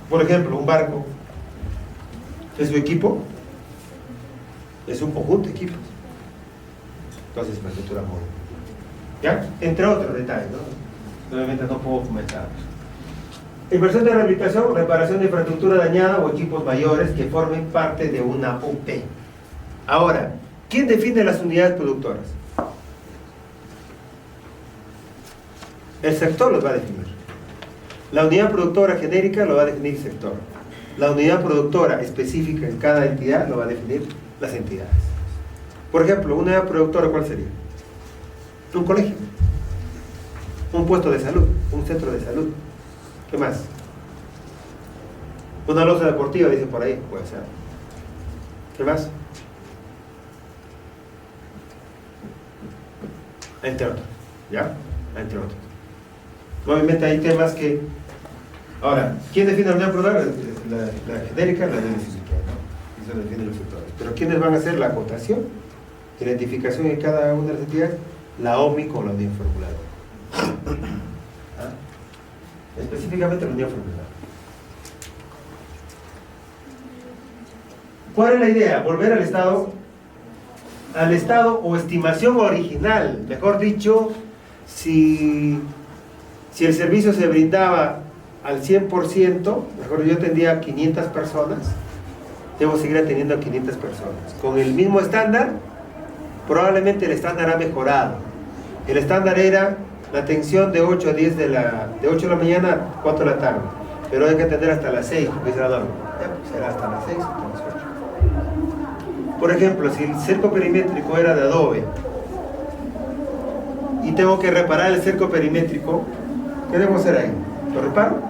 Por ejemplo, un barco es su equipo, es un conjunto de equipos. Entonces, infraestructura móvil. ¿Ya? Entre otros detalles, ¿no? Obviamente no puedo comentar. Inversión de rehabilitación, reparación de infraestructura dañada o equipos mayores que formen parte de una UP. Ahora, ¿quién define las unidades productoras? El sector los va a definir. La unidad productora genérica lo va a definir el sector. La unidad productora específica en cada entidad lo va a definir las entidades. Por ejemplo, una unidad productora, ¿cuál sería? Un colegio, un puesto de salud, un centro de salud. ¿Qué más? Una loza deportiva, dice por ahí, puede ser. ¿Qué más? Entre otros, ¿ya? Entre otros. Obviamente hay temas que... Ahora, ¿quién define la unidad productora? La genérica, la del sector, ¿no? Eso define los sectores. Pero ¿quiénes van a hacer la acotación? Identificación en cada una de las entidades, la OMI con la unión formuladora. ¿Ah? Específicamente la unión formuladora. ¿Cuál es la idea? Volver al estado o estimación original. Mejor dicho, si el servicio se brindaba al 100%, mejor yo tendría 500 personas, debo seguir atendiendo a 500 personas. Con el mismo estándar, probablemente el estándar ha mejorado. El estándar era la atención de 8 a 10 de 8 de la mañana a 4 de la tarde. Pero hay que atender hasta las 6, porque es la norma. Será hasta las 6 o hasta las 8. Por ejemplo, si el cerco perimétrico era de adobe y tengo que reparar el cerco perimétrico, ¿qué debo hacer ahí? ¿Lo reparo?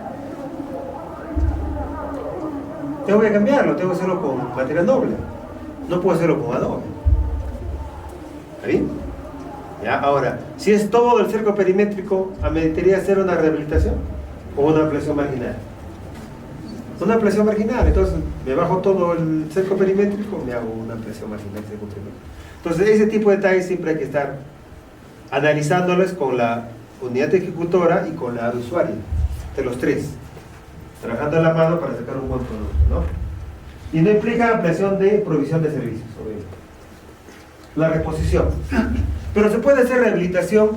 Tengo que cambiarlo, tengo que hacerlo con material noble. No puedo hacerlo con adobe. ¿Está bien? ¿Ya? Ahora, si es todo el cerco perimétrico, ¿ameritaría hacer una rehabilitación o una ampliación marginal? Una ampliación marginal. Entonces me bajo todo el cerco perimétrico, me hago una ampliación marginal cerco perimétrico. Entonces ese tipo de detalles siempre hay que estar analizándolos con la unidad ejecutora y con la usuaria, de los tres, trabajando a la mano para sacar un buen producto, ¿no? Y no implica ampliación de provisión de servicios, obviamente. La reposición. Pero se puede hacer rehabilitación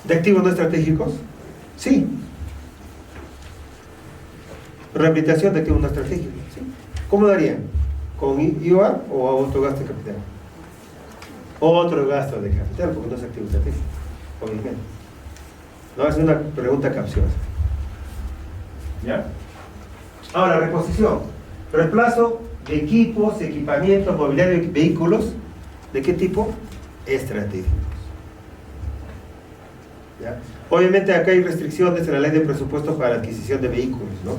de activos no estratégicos. Sí. Rehabilitación de activos no estratégicos. ¿Sí? ¿Cómo lo harían? ¿Con IOR o otro gasto de capital? Otro gasto de capital, porque no es activo estratégico, obviamente. No, es una pregunta capciosa. ¿Ya? Ahora, reposición. Reemplazo de equipos, equipamientos, mobiliario y vehículos. ¿De qué tipo? Estratégicos. ¿Ya? Obviamente acá hay restricciones en la ley de presupuesto para la adquisición de vehículos, ¿no?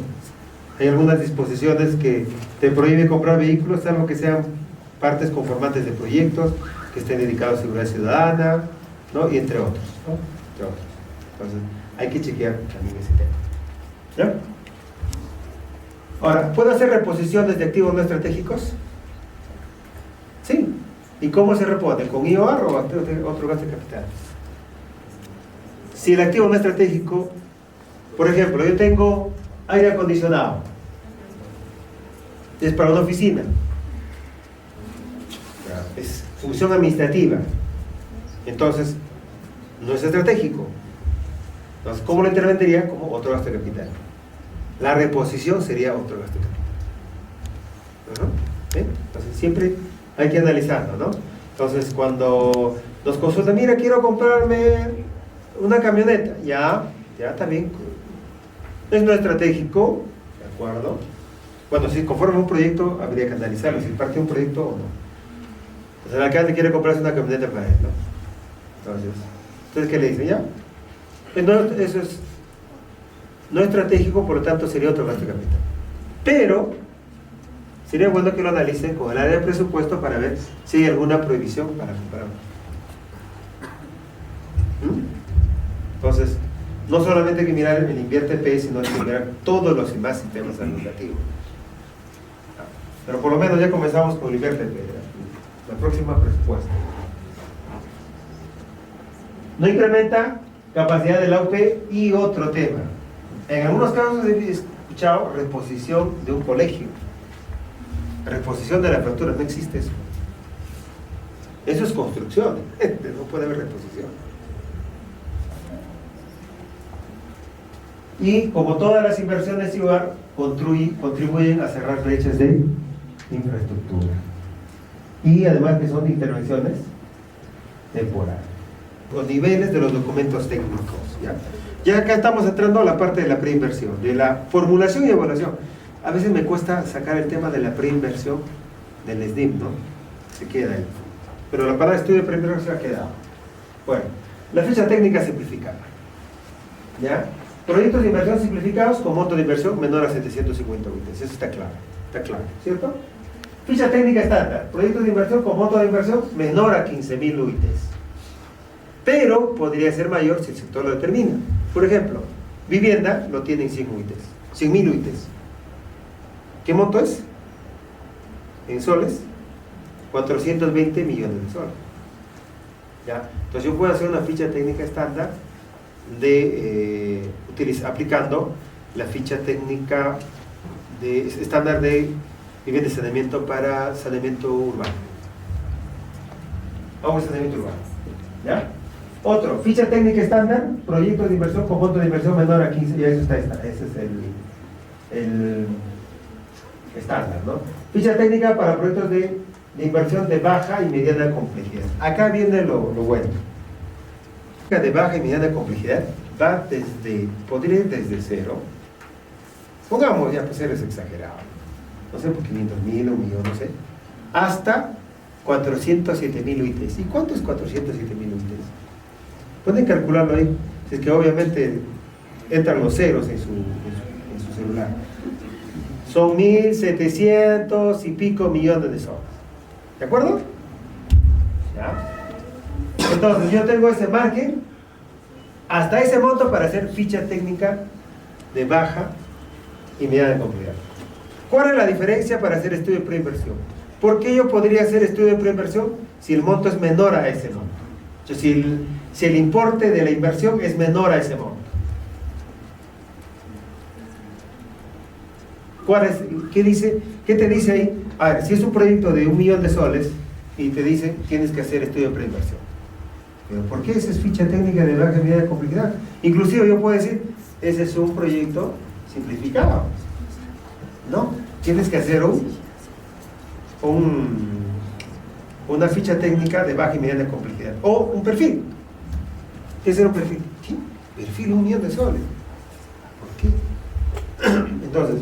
Hay algunas disposiciones que te prohíben comprar vehículos, salvo que sean partes conformantes de proyectos, que estén dedicados a seguridad ciudadana, ¿no? Y entre otros, ¿no? Entre otros. Entonces, hay que chequear también ese tema. ¿Ya? Ahora, ¿puedo hacer reposiciones de activos no estratégicos? Sí. ¿Y cómo se repone? ¿Con IOR o otro gasto de capital? Si el activo no estratégico, por ejemplo, yo tengo aire acondicionado, es para una oficina, es función administrativa, entonces no es estratégico. Entonces, ¿cómo lo intervendría? Como otro gasto de capital. La reposición sería otro gasto de capital. ¿Sí? Entonces siempre hay que analizarlo, ¿no? Entonces cuando nos consultan, mira, quiero comprarme una camioneta, ya también es no estratégico, ¿de acuerdo? Bueno, si conforme un proyecto habría que analizarlo, si parte de un proyecto o no. Entonces el alcalde quiere comprarse una camioneta para él, ¿no? Entonces ¿qué le dicen? Ya, entonces eso es no estratégico, por lo tanto sería otro gasto de capital. Pero sería bueno que lo analicen con el área de presupuesto para ver si hay alguna prohibición para comprarlo. Entonces, no solamente hay que mirar el invierte P, sino hay que mirar todos los demás sistemas administrativos. Pero por lo menos ya comenzamos con el invierte P, la próxima presupuesto. No incrementa capacidad de la UP y otro tema. En algunos casos he escuchado reposición de un colegio. Reposición de la apertura, no existe eso. Eso es construcción, no puede haber reposición. Y como todas las inversiones IVAR, contribuyen a cerrar brechas de infraestructura. Y además que son intervenciones temporales. Los niveles de los documentos técnicos. Ya acá estamos entrando a la parte de la preinversión, de la formulación y evaluación. A veces me cuesta sacar el tema de la preinversión del SDIM, ¿no? Se queda ahí. Pero la palabra estudio de preinversión se ha quedado. Bueno, la ficha técnica simplificada. ¿Ya? Proyectos de inversión simplificados con monto de inversión menor a 750 UITs. Eso está claro, ¿cierto? Ficha técnica estándar. Proyectos de inversión con monto de inversión menor a 15.000 UITs. Pero podría ser mayor si el sector lo determina. Por ejemplo, vivienda lo tiene en 100.000 UITs. ¿Qué monto es? En soles, 420 millones de soles. ¿Ya? Entonces yo puedo hacer una ficha técnica estándar aplicando la ficha técnica estándar de vivienda de saneamiento para saneamiento urbano. Vamos a saneamiento urbano. ¿Ya? Otro, ficha técnica estándar, proyectos de inversión con monto de inversión menor a 15, ya eso está, ese es el estándar, ¿no? Ficha técnica para proyectos de inversión de baja y mediana complejidad. Acá viene lo bueno. De baja y mediana complejidad va podría ir desde cero, pongamos ya, pues eres exagerado, no sé, por 500.000, 1.000.000, no sé, hasta 407.000 UITs. ¿Y cuánto es 407.000 UITs? Pueden calcularlo ahí, si es que obviamente entran los ceros en su celular. Son 1.700 y pico millones de soles. ¿De acuerdo? ¿Ya? Entonces yo tengo ese margen hasta ese monto para hacer ficha técnica de baja y mediana complejidad. ¿Cuál es la diferencia para hacer estudio de preinversión? ¿Por qué yo podría hacer estudio de preinversión si el monto es menor a ese monto? O sea, si el importe de la inversión es menor a ese monto. ¿Qué te dice ahí? A ver, si es un proyecto de 1.000.000 de soles y te dice tienes que hacer estudio de preinversión. ¿Pero por qué esa es ficha técnica de baja y mediana complejidad? Inclusive yo puedo decir, ese es un proyecto simplificado. ¿No? Tienes que hacer una ficha técnica de baja y mediana complejidad. O un perfil. ¿Qué es un perfil? ¿Qué? Perfil 1.000.000 de soles. ¿Por qué? Entonces,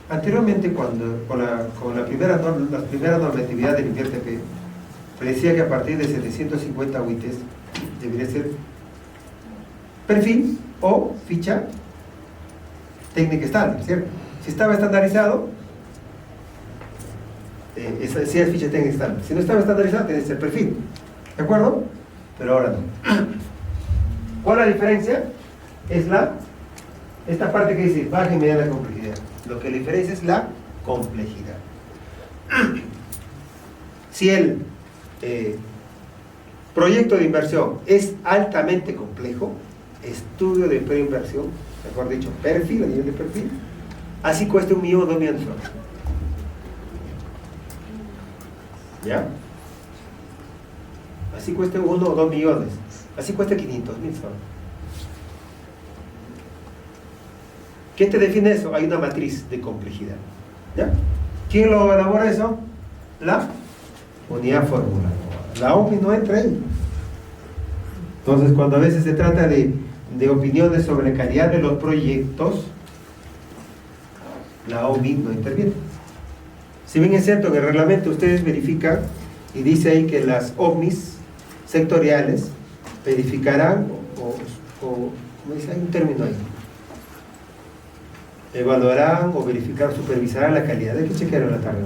anteriormente con la primera normatividad del INVIERTP, decía que a partir de 750 UITs debería ser perfil o ficha técnica estándar, ¿cierto? Si estaba estandarizado, esa sí es ficha técnica estándar. Si no estaba estandarizado, tiene que ser perfil. ¿De acuerdo? Pero ahora no. ¿Cuál es la diferencia? Es esta parte que dice baja y mediana complejidad. Lo que la diferencia es la complejidad. Si el proyecto de inversión es altamente complejo, estudio de preinversión, mejor dicho, perfil, a nivel de perfil, así cuesta 1.000.000 o 2.000.000 soles. ¿Ya? Así cuesta 1 o 2 millones, así cuesta 500.000 soles. ¿Qué te define eso? Hay una matriz de complejidad. ¿Ya? ¿Quién lo elabora eso? La unidad formuladora. La OMI no entra ahí. Entonces, cuando a veces se trata de opiniones sobre la calidad de los proyectos, la OMI no interviene. Si bien es cierto que en el reglamento ustedes verifican y dice ahí que las OMIs sectoriales verificarán ¿cómo dice? Hay un término ahí. Evaluarán o verificar, supervisarán la calidad. Hay que chequear en la tarde,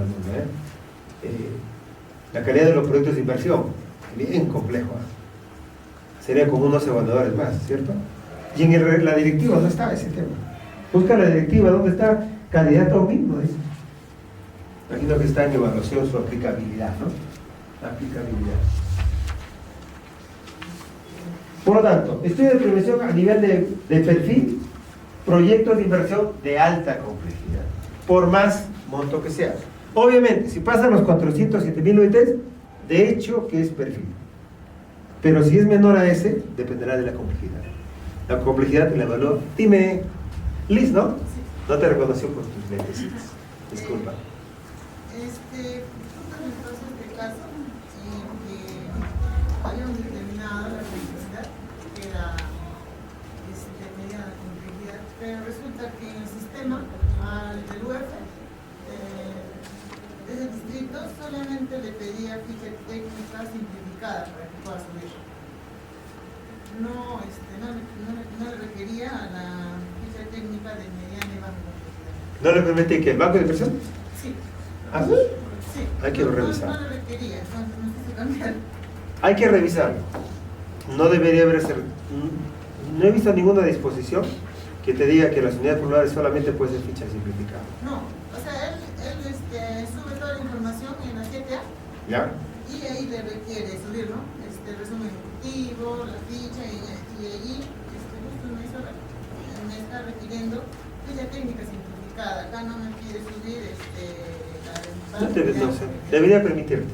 la calidad de los proyectos de inversión. Bien complejo. Sería como unos evaluadores más, ¿cierto? Y en la directiva no está ese tema. Busca la directiva, ¿dónde está? Candidato mismo, dice. Imagino que está en evaluación su aplicabilidad, ¿no? La aplicabilidad. Por lo tanto, estudio de prevención a nivel de perfil, proyectos de inversión de alta complejidad, por más monto que sea. Obviamente, si pasan los 407.000 UITs, de hecho que es perfil. Pero si es menor a ese, dependerá de la complejidad. La complejidad te la evalúa. Dime, Liz, ¿no? Sí. No te reconoció por tus lentes. Disculpa. Justo en el caso de este caso, habíamos determinado la complejidad, que era mediana complejidad, pero resulta que en el sistema, al del UF, ese distrito solamente le pedía ficha técnica simplificada para que pueda subir. No le requería a la ficha técnica de mediana y baja complejidad. ¿No le permite que el banco de inversión? Sí. ¿Ah, sí? Sí. Hay que revisar. No le requería, entonces no sé si cambiar. Hay que revisarlo. No debería haber ser. No he visto ninguna disposición que te diga que las unidades populares solamente pueden ser fichas simplificadas. No, o sea, él sube toda la información en la GTA. ¿Ya? Y ahí le requiere subir, ¿no? El resumen ejecutivo, la ficha, y ahí justo me está requiriendo ficha técnica simplificada. Acá no me pide subir No sé, debería permitirte.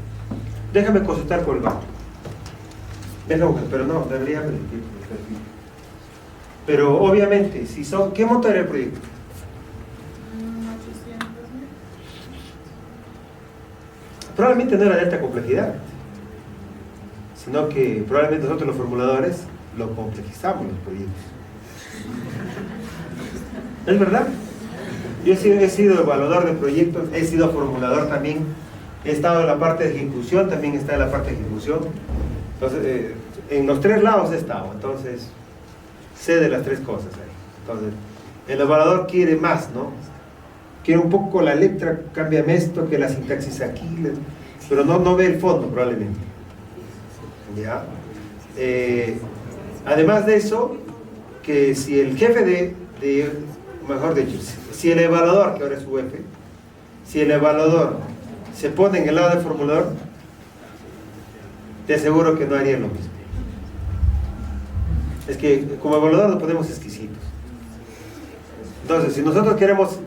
Déjame consultar con el banco. Pero no, debería permitirte. Pero obviamente, si son, ¿qué monto era el proyecto? 800.000. Probablemente no era de alta complejidad, sino que probablemente nosotros los formuladores lo complejizamos los proyectos. ¿Es verdad? Yo he sido evaluador de proyectos, he sido formulador también, he estado en la parte de ejecución, también está en la parte de ejecución. Entonces, en los tres lados he estado, entonces sé de las tres cosas ahí. Entonces, el evaluador quiere más, ¿no? Quiere un poco la letra, cámbiame esto, que la sintaxis aquí, pero no ve el fondo probablemente. ¿Ya? Además de eso, que si el jefe mejor dicho, si el evaluador, que ahora es UF, si el evaluador se pone en el lado del formulador, te aseguro que no haría lo mismo. Es que como evaluador nos ponemos exquisitos. Entonces, si nosotros queremos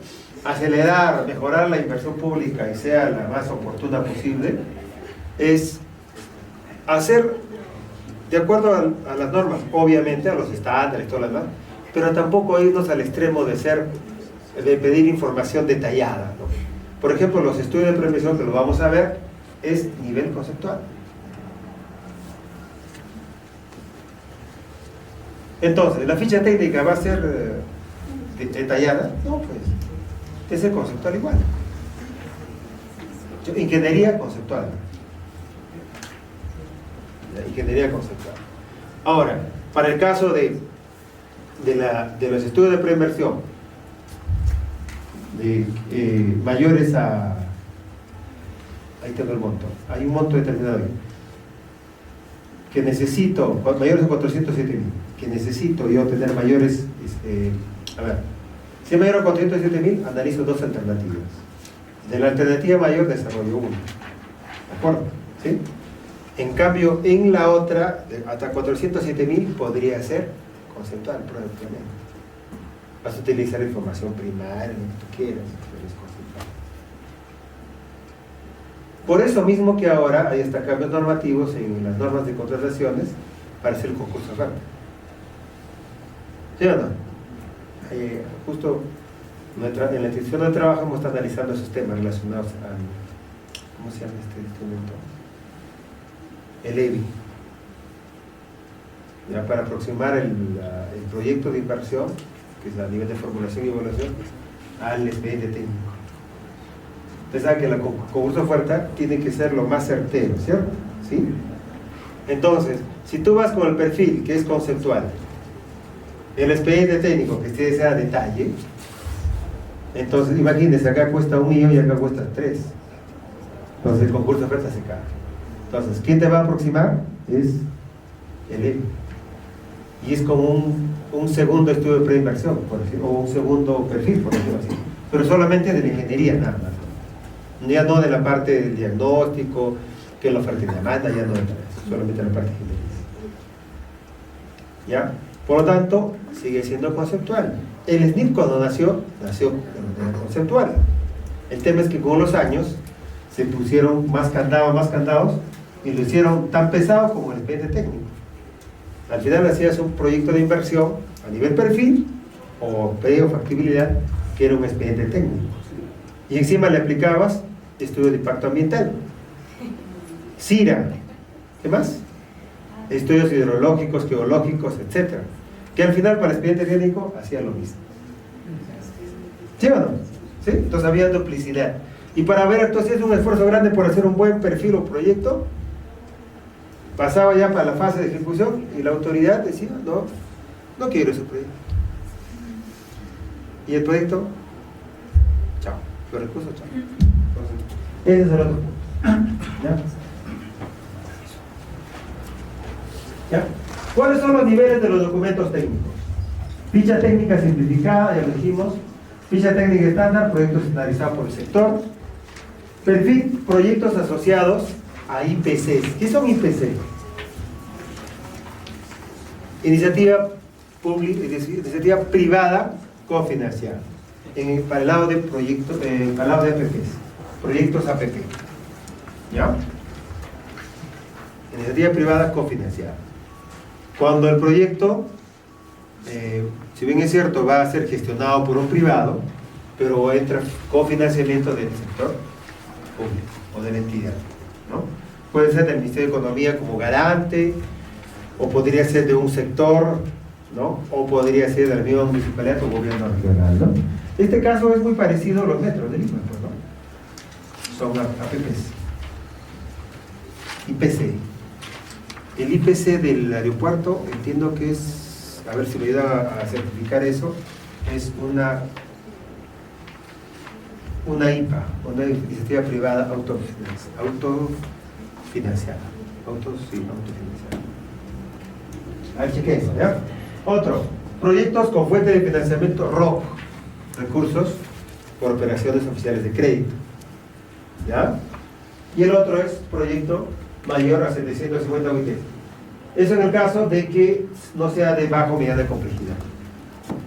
acelerar, mejorar la inversión pública y sea la más oportuna posible, es hacer de acuerdo a las normas, obviamente, a los estándares y todo lo demás, pero tampoco irnos al extremo de pedir información detallada, ¿no? Por ejemplo, los estudios de prevención, que lo vamos a ver, es nivel conceptual. Entonces, ¿la ficha técnica va a ser detallada? No, pues, es el conceptual igual. Ingeniería conceptual. Ingeniería conceptual. Ahora, para el caso de los estudios de preinversión mayores a, ahí tengo el monto, hay un monto determinado ahí, que necesito, mayores a 407.000, que necesito yo tener mayores, a ver, si es mayor a 407.000, analizo dos alternativas. De la alternativa mayor desarrollo una, ¿de acuerdo? ¿Sí? En cambio, en la otra, hasta 407.000 podría ser conceptual, probablemente. Vas a utilizar información primaria, lo que tú quieras, pero es conceptual. Por eso mismo que ahora hay hasta cambios normativos en las normas de contrataciones para hacer el concurso de oferta. ¿Sí o no? Justo en la institución de trabajo hemos estado analizando esos temas relacionados al, ¿cómo se llama este instrumento? El EBI, ya, para aproximar el proyecto de inversión, que es a nivel de formulación y evaluación, al expediente técnico. Ustedes saben que el concurso de oferta tiene que ser lo más certero, ¿cierto? ¿Sí? Entonces, si tú vas con el perfil, que es conceptual, el expediente técnico, que sea a detalle, entonces imagínense, acá cuesta 1 millón y acá cuesta 3. Entonces el concurso de oferta se cae. Entonces, ¿quién te va a aproximar? Es el EBI. Y es como un segundo estudio de preinversión, por decirlo, o un segundo perfil, por decirlo así. Pero solamente de la ingeniería, nada más. Ya no de la parte del diagnóstico, que es la oferta y demanda, ya no entra eso, solamente la parte de ingeniería. ¿Ya? Por lo tanto, sigue siendo conceptual. El SNIP cuando nació conceptual. El tema es que con los años se pusieron más candados, y lo hicieron tan pesado como el expediente técnico. Al final hacías un proyecto de inversión a nivel perfil o pedido de factibilidad, que era un expediente técnico. Y encima le aplicabas estudio de impacto ambiental, CIRA, ¿qué más? Estudios hidrológicos, geológicos, etc. Que al final para el expediente técnico hacía lo mismo. ¿Sí o no? ¿Sí? Entonces había duplicidad. Y para ver, entonces es un esfuerzo grande por hacer un buen perfil o proyecto, pasaba ya para la fase de ejecución y la autoridad decía, no quiero ese proyecto. Y el proyecto, chao, los recursos, chao. Entonces, ese es el otro punto. ¿Ya? ¿Ya? ¿Cuáles son los niveles de los documentos técnicos? Ficha técnica simplificada, ya lo dijimos. Ficha técnica estándar, proyectos estandarizados por el sector. Perfil, proyectos asociados a IPCs. ¿Qué son IPC? Iniciativa pública, es decir, iniciativa privada cofinanciada. Para el lado de proyectos, para el lado de APPs, proyectos APP. ¿Ya? Iniciativa privada cofinanciada. Cuando el proyecto, si bien es cierto, va a ser gestionado por un privado, pero entra cofinanciamiento del sector público o de la entidad, ¿no? Puede ser del Ministerio de Economía como garante, o podría ser de un sector, ¿no? O podría ser de la misma municipalidad o gobierno regional, ¿no? Este caso es muy parecido a los metros de Lima, pues, ¿no? Son APPs. IPC. El IPC del aeropuerto, entiendo que es, a ver si me ayuda a certificar eso, es una IPA, una iniciativa privada autofinanciada. Autofinanciada. A ver, cheque eso, ¿ya? Otro, proyectos con fuente de financiamiento ROC, recursos por operaciones oficiales de crédito, ¿ya? Y el otro es proyecto mayor a 750 UIT. Eso en el caso de que no sea de baja unidad de complejidad,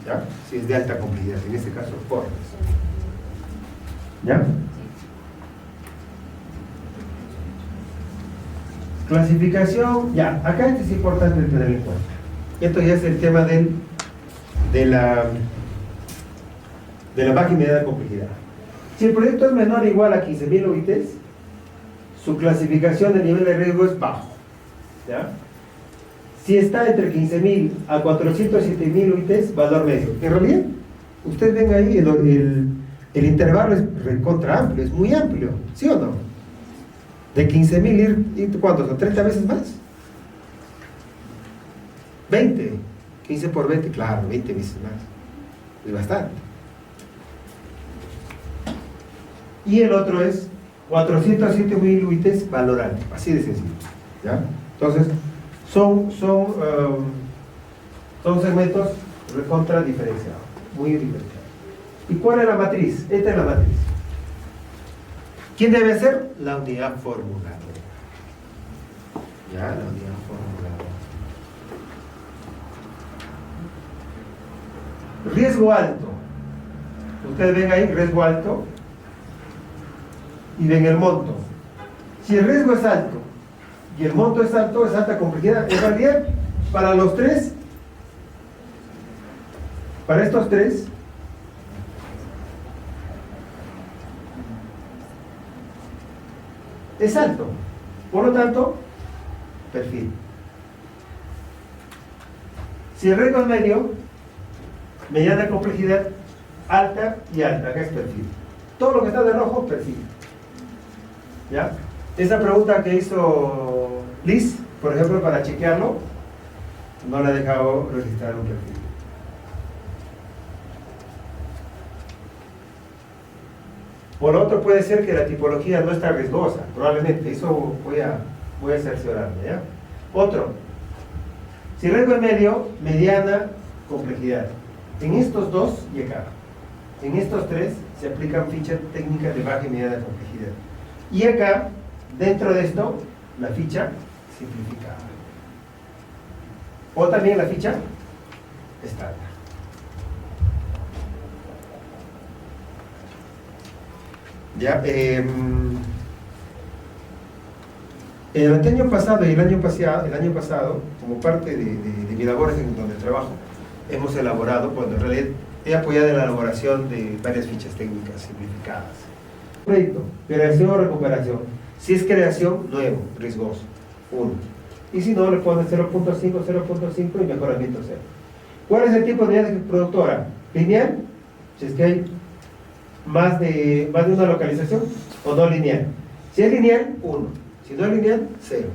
¿ya? Si es de alta complejidad, en este caso, Forbes. ¿Ya? Clasificación, ya, acá esto es importante tener en cuenta. Esto ya es el tema de la baja unidad de complejidad. Si el proyecto es menor o igual a 15.000 UITs, su clasificación de nivel de riesgo es bajo, ¿ya? Si está entre 15.000 a 407.000 UITs, valor medio. En realidad, ustedes ven ahí el intervalo es recontra amplio, es muy amplio, ¿sí o no? De 15.000 ir, ¿cuántos son? ¿30 veces más? 20, 15 por 20, claro, 20 veces más. Es bastante. Y el otro es 407.000 UITs valor alto, así de sencillo, ¿ya? Entonces, son segmentos recontra diferenciados, muy diferenciados. ¿Y cuál es la matriz? Esta es la matriz. ¿Quién debe ser? La unidad formuladora. Ya, la unidad formuladora. Riesgo alto. Ustedes ven ahí riesgo alto y ven el monto. Si el riesgo es alto y el monto es alto, es alta complejidad. En realidad, para los tres, para estos tres, es alto. Por lo tanto, perfil. Si el riesgo es medio, mediana complejidad, alta y alta, acá es perfil. Todo lo que está de rojo, perfil. ¿Ya? Esa pregunta que hizo Liz, por ejemplo, para chequearlo, no la ha dejado registrar un perfil. Por otro, puede ser que la tipología no está riesgosa, probablemente, eso voy a cerciorarme, ¿ya? Otro, si el riesgo es medio, mediana complejidad. En estos dos y acá, en estos tres se aplican fichas técnicas de baja y mediana complejidad. Y acá, dentro de esto, la ficha simplificada. o también la ficha estándar. Ya, el año pasado y el año pasado, como parte de mi labor en donde trabajo, hemos elaborado, bueno, en realidad he apoyado en la elaboración de varias fichas técnicas simplificadas. Proyecto, creación o recuperación. Si es creación, nuevo, riesgoso, 1. Y si no, le ponen 0.5, 0.5 y mejoramiento 0. ¿Cuál es el tipo de unidad productora? ¿Lineal? Si es que hay más de una localización, o no lineal. Si es lineal, 1. Si no es lineal, 0.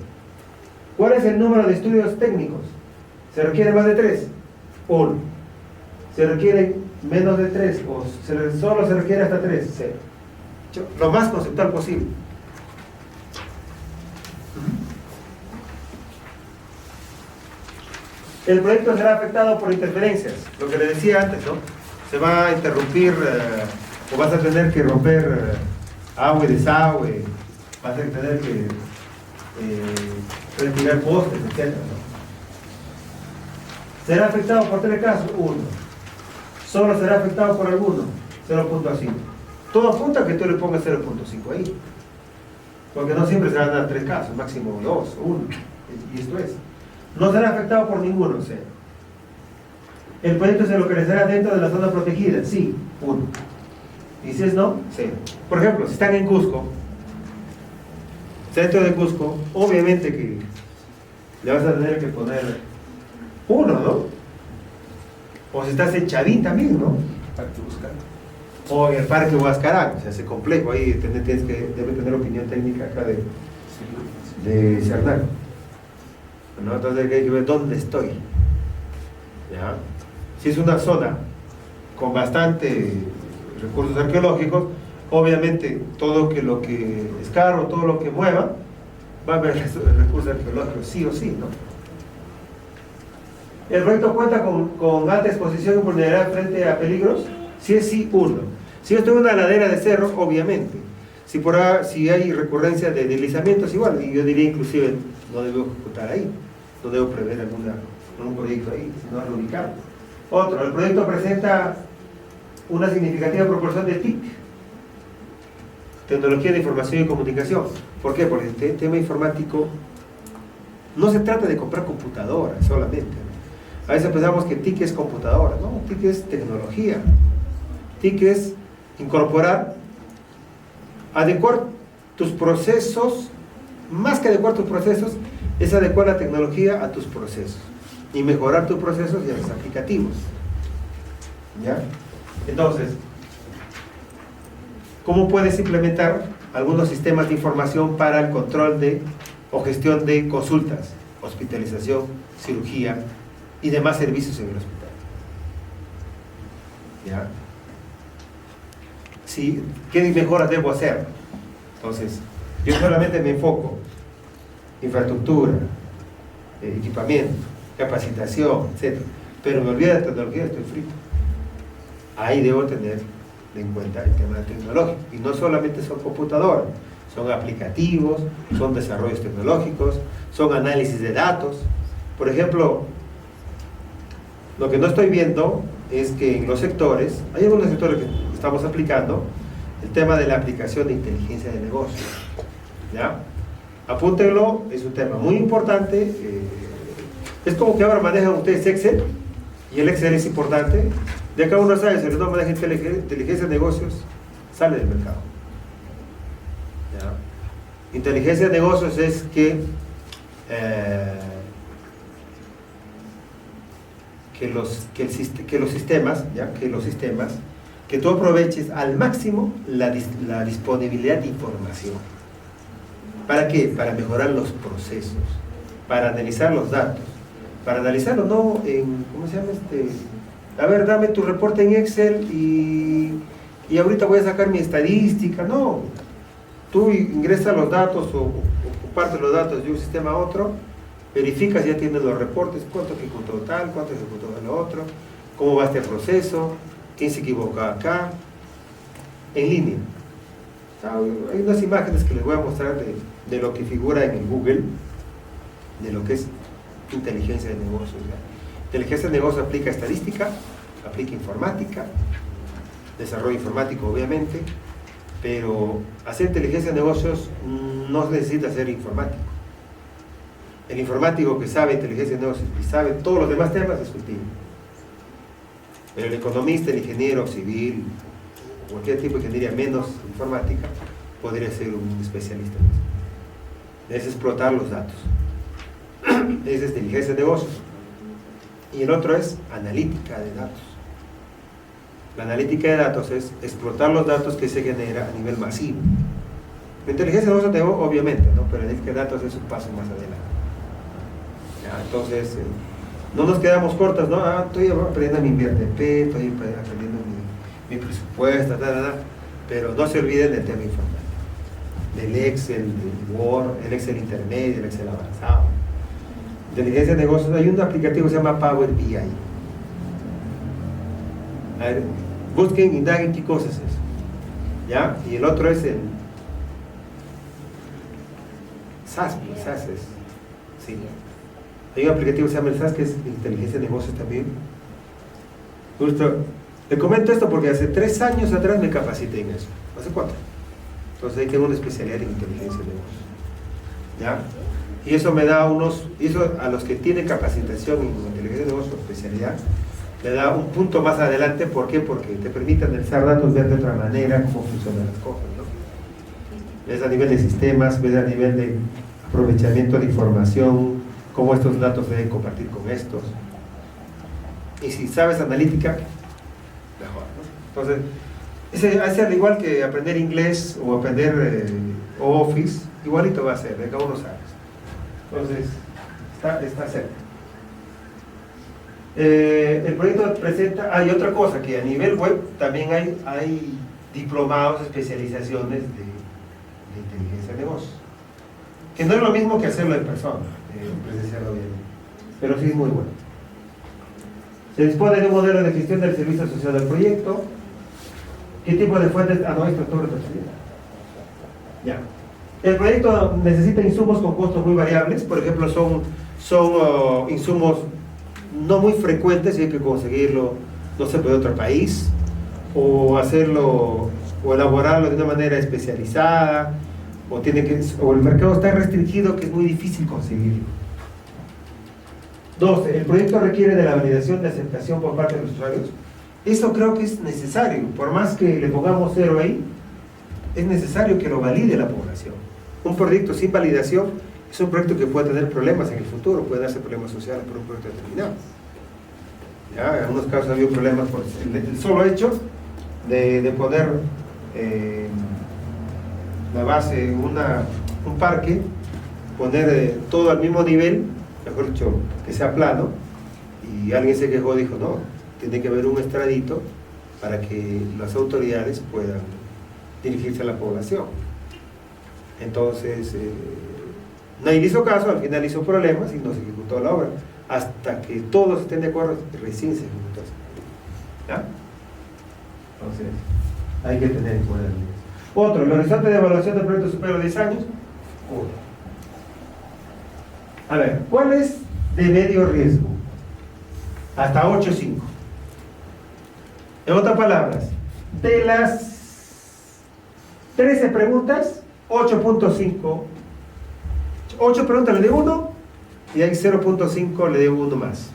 ¿Cuál es el número de estudios técnicos? ¿Se requiere más de 3? 1. ¿Se requiere menos de 3? ¿O solo se requiere hasta 3? 0. Lo más conceptual posible. El proyecto será afectado por interferencias, lo que le decía antes, ¿no? Se va a interrumpir o vas a tener que romper agua y desagüe, vas a tener que retirar postes, etc., ¿no? ¿Será afectado por 3 casos? 1. ¿Solo será afectado por alguno? 0.5. Todo apunta a que tú le pongas 0.5 ahí, porque no siempre se van a dar 3 casos, máximo 2 o 1, y esto es. No será afectado por ninguno, 0. ¿El proyecto se localizará dentro de la zona protegida? Sí, 1. Y si es no, 0. Por ejemplo, si están en Cusco, centro de Cusco, obviamente que le vas a tener que poner 1, ¿no? O si estás en Chavín también, ¿no? O en el Parque Huascarán, o sea, ese complejo ahí debe tener opinión técnica acá de Cernán, ¿no? Entonces hay que ver dónde estoy, ¿ya? Si es una zona con bastante recursos arqueológicos, obviamente todo lo que escarro, todo lo que mueva, va a haber recursos arqueológicos, sí o sí, ¿no? ¿El proyecto cuenta con alta exposición y vulnerabilidad frente a peligros? Si es sí, 1. Si yo estoy en una ladera de cerro, obviamente. Si hay recurrencia de deslizamientos, igual, y yo diría inclusive no debo ejecutar ahí, no debo prever algún proyecto ahí, sino reubicarlo. Otro, el proyecto presenta una significativa proporción de TIC, tecnología de información y comunicación. ¿Por qué? Porque este tema informático no se trata de comprar computadoras solamente, ¿no? A veces pensamos que TIC es computadora, no, TIC es tecnología. TIC es incorporar, adecuar tus procesos, más que adecuar tus procesos, es adecuar la tecnología a tus procesos y mejorar tus procesos y a los aplicativos. ¿Ya? Entonces, ¿cómo puedes implementar algunos sistemas de información para el control o gestión de consultas, hospitalización, cirugía y demás servicios en el hospital? ¿Ya? Sí, ¿qué mejoras debo hacer? Entonces, yo solamente me enfoco infraestructura, equipamiento, capacitación, etc. Pero me olvido de tecnología, estoy frito. Ahí debo tener en cuenta el tema tecnológico. Y no solamente son computadoras, son aplicativos, son desarrollos tecnológicos, son análisis de datos. Por ejemplo, lo que no estoy viendo es que en los sectores, hay algunos sectores que estamos aplicando el tema de la aplicación de inteligencia de negocio, ¿ya? Apúntenlo, es un tema muy importante. Es como que ahora manejan ustedes Excel, y el Excel es importante. De acá unos años, si no maneja inteligencia de negocios, sale del mercado, ¿ya? Inteligencia de negocios es que los sistemas, ¿ya? Que tú aproveches al máximo la disponibilidad de información. ¿Para qué? Para mejorar los procesos, para analizar los datos, para analizarlo no en, ¿cómo se llama? A ver, dame tu reporte en Excel y ahorita voy a sacar mi estadística. No, tú ingresas los datos o parte los datos de un sistema a otro, verificas, ya tienes los reportes, cuánto ejecutó tal, cuánto ejecutó lo otro, cómo va este proceso, quién se equivocó acá, en línea. Hay unas imágenes que les voy a mostrar de lo que figura en el Google, de lo que es inteligencia de negocios. ¿Ya? Inteligencia de negocios aplica estadística, aplica informática, desarrollo informático obviamente, pero hacer inteligencia de negocios no necesita ser informático. El informático que sabe inteligencia de negocios y sabe todos los demás temas es útil. Pero el economista, el ingeniero civil, cualquier tipo de ingeniería menos informática, podría ser un especialista en eso. Es explotar los datos. Es inteligencia de negocios. Y el otro es analítica de datos. La analítica de datos es explotar los datos que se genera a nivel masivo. La inteligencia de negocios, obviamente, ¿no? Pero la analítica de datos es un paso más adelante. ¿Ya? Entonces, no nos quedamos cortos, ¿no? Estoy aprendiendo mi INVIERTP, estoy aprendiendo mi presupuesto, pero no se olviden del tema informático, del Excel, del Word, el Excel intermedio, el Excel avanzado. Inteligencia de negocios, hay un aplicativo que se llama Power BI. A ver, busquen, indaguen qué cosa es eso. ¿Ya? Y el otro es el SAS, SAS es, sí. Hay un aplicativo que se llama el SAS, que es inteligencia de negocios también. Justo, le comento esto porque hace 3 años atrás me capacité en eso. ¿Hace 4? Entonces ahí tengo una especialidad en inteligencia de negocios. ¿Ya? Y eso me da eso a los que tienen capacitación en inteligencia de negocios, especialidad, le da un punto más adelante. ¿Por qué? Porque te permite analizar datos, ver de otra manera cómo funcionan las cosas, ¿no? Ves a nivel de sistemas, ves a nivel de aprovechamiento de información, cómo estos datos deben compartir con estos. Y si sabes analítica, mejor, ¿no? Entonces, es al igual que aprender inglés o aprender Office, igualito va a ser, cada uno sabe. Entonces, está cerca. El proyecto presenta, hay otra cosa, que a nivel web también hay diplomados, especializaciones de inteligencia de negocios, que no es lo mismo que hacerlo en persona, presencial obviamente, pero sí es muy bueno. Se dispone de un modelo de gestión del servicio asociado al proyecto. ¿Qué tipo de fuentes? No, esto es todo ya. El proyecto necesita insumos con costos muy variables. Por ejemplo, son insumos no muy frecuentes y hay que conseguirlo, no sé, de otro país, o hacerlo, o elaborarlo de una manera especializada, o el mercado está restringido, que es muy difícil conseguirlo. 12. El proyecto requiere de la validación de aceptación por parte de los usuarios. Eso creo que es necesario, por más que le pongamos 0 ahí, es necesario que lo valide la población. Un proyecto sin validación es un proyecto que puede tener problemas en el futuro, puede darse problemas sociales por un proyecto determinado. ¿Ya? En algunos casos ha habido problemas por el solo hecho de poner la base, un parque, poner todo al mismo nivel, mejor dicho, que sea plano, y alguien se quejó, dijo, no, tiene que haber un estradito para que las autoridades puedan dirigirse a la población. Entonces, nadie hizo caso, al final hizo problemas y no se ejecutó la obra. Hasta que todos estén de acuerdo, recién se ejecutó. ¿Ya? Entonces, hay que tener en cuenta. Otro, el horizonte de evaluación del proyecto superior a 10 años. A ver, ¿cuál es de medio riesgo? Hasta 8.5. En otras palabras, de las 13 preguntas, 8.5, 8 preguntas le dio 1 y hay 0.5 le dio 1 más.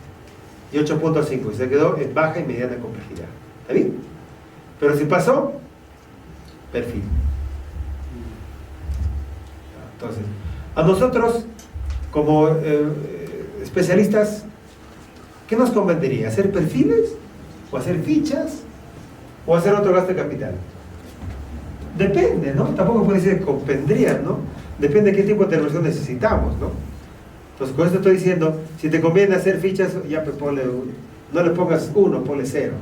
Y 8.5, y se quedó en baja y mediana complejidad. ¿Está bien? Pero si pasó, perfil. Entonces, a nosotros, como especialistas, ¿qué nos convendría? ¿Hacer perfiles? ¿O hacer fichas? ¿O hacer otro gasto de capital? Depende, ¿no? Tampoco puede decir que convendría, ¿no? Depende de qué tipo de intervención necesitamos, ¿no? Entonces, con esto estoy diciendo, si te conviene hacer fichas, ya pues ponle, no le pongas 1, ponle 0.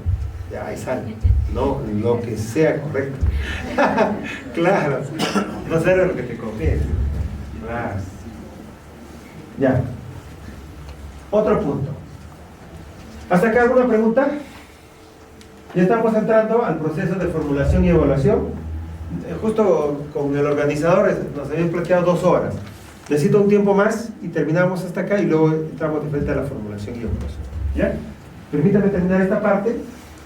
Ya, ahí sale. No, lo que sea correcto. Claro, no será lo que te conviene. Claro. Ya. Otro punto. ¿Hasta acá alguna pregunta? Ya estamos entrando al proceso de formulación y evaluación. Justo con el organizador nos habían planteado 2 horas. Necesito un tiempo más y terminamos hasta acá y luego entramos de frente a la formulación y evaluación. ¿Ya? Permítame terminar esta parte.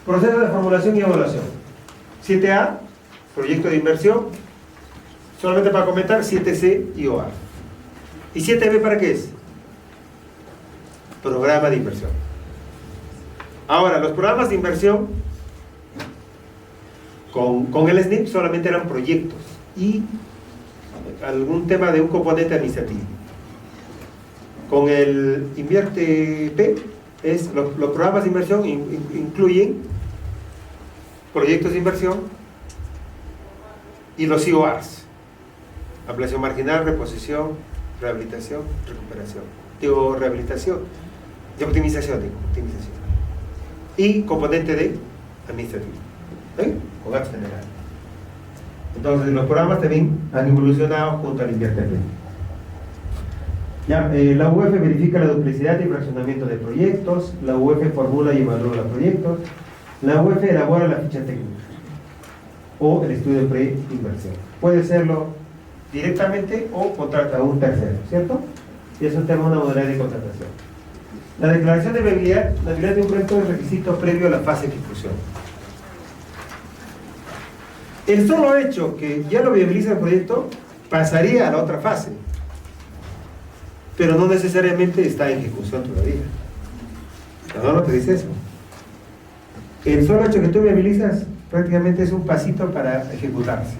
Proceso de formulación y evaluación. 7A, proyecto de inversión. Solamente para comentar, 7C y OA. ¿Y 7B para qué es? Programa de inversión. Ahora, los programas de inversión con el SNIP solamente eran proyectos y algún tema de un componente administrativo. Con el Invierte P, los programas de inversión incluyen proyectos de inversión y los CORs: ampliación marginal, reposición, rehabilitación, recuperación. Rehabilitación, de optimización. Y componente de administrativo, con gasto general. Entonces, los programas también han evolucionado junto al Invierte P. Ya, la UF verifica la duplicidad y fraccionamiento de proyectos. La UF formula y evalúa los proyectos. La UF elabora la ficha técnica o el estudio de pre-inversión. Puede serlo directamente o contrata a un tercero, ¿cierto? Y es un tema, una modalidad de contratación. La declaración de viabilidad de un proyecto es requisito previo a la fase de ejecución. El solo hecho que ya lo viabiliza el proyecto pasaría a la otra fase, pero no necesariamente está en ejecución todavía. La norma te dice eso. El solo hecho que tú viabilizas prácticamente es un pasito para ejecutarse,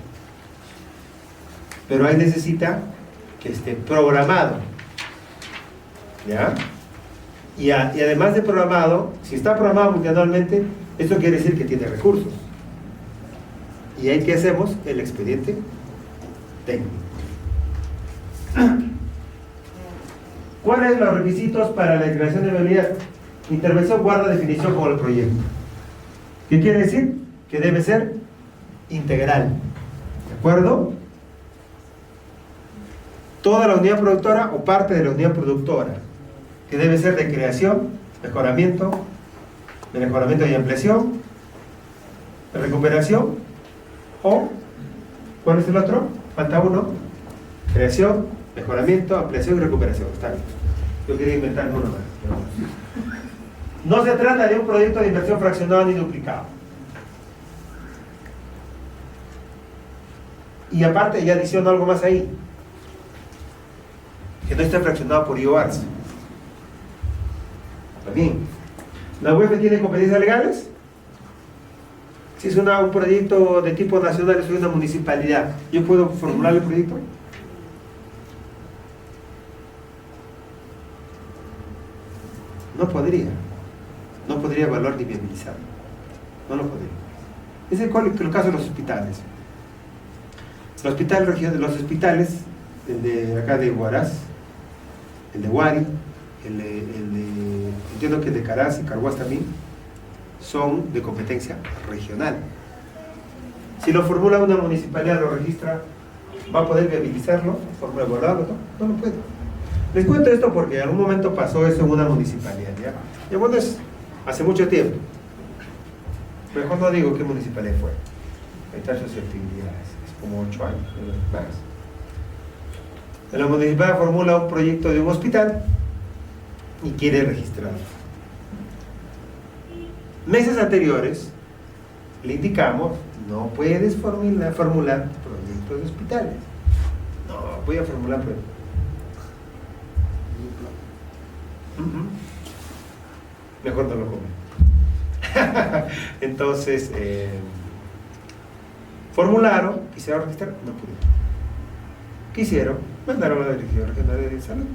pero ahí necesita que esté programado, ¿ya? Y además de programado, si está programado multianualmente, esto quiere decir que tiene recursos. Y ahí, ¿qué hacemos? El expediente técnico. ¿Cuáles son los requisitos para la declaración de viabilidad? Intervención guarda definición con el proyecto. ¿Qué quiere decir? Que debe ser integral. ¿De acuerdo? Toda la unidad productora o parte de la unidad productora, que debe ser de creación, mejoramiento y ampliación, de recuperación, o, ¿cuál es el otro? Falta uno. Creación, mejoramiento, ampliación y recuperación. Está bien. Yo quería inventar uno más. No se trata de un proyecto de inversión fraccionado ni duplicado. Y aparte, ya adiciono algo más ahí, que no esté fraccionado por IOARS. También. ¿La UEF tiene competencias legales? Si es un proyecto de tipo nacional, soy una municipalidad, ¿yo puedo formular el proyecto? No podría evaluar ni viabilizar. No lo podría. Es el caso de los hospitales. Los hospitales, el de acá de Huaraz, el de Huari, entiendo que el de Caraz y Carhuaz también, son de competencia regional. Si lo formula una municipalidad, lo registra, ¿va a poder viabilizarlo? ¿Formula evaluarlo? No lo puede. Les cuento esto porque en algún momento pasó eso en una municipalidad, ¿ya? Y bueno, es hace mucho tiempo. Mejor no digo qué municipalidad fue. Hay tal susceptibilidad, es como 8 años más. La municipalidad formula un proyecto de un hospital y quiere registrarlo. Meses anteriores le indicamos: no puedes formular proyectos de hospitales. No, voy a formular proyectos. Mejor no lo comento. Entonces, formularon, quisieron registrar, no pudieron. Quisieron, mandaron a la Dirección Regional de Salud.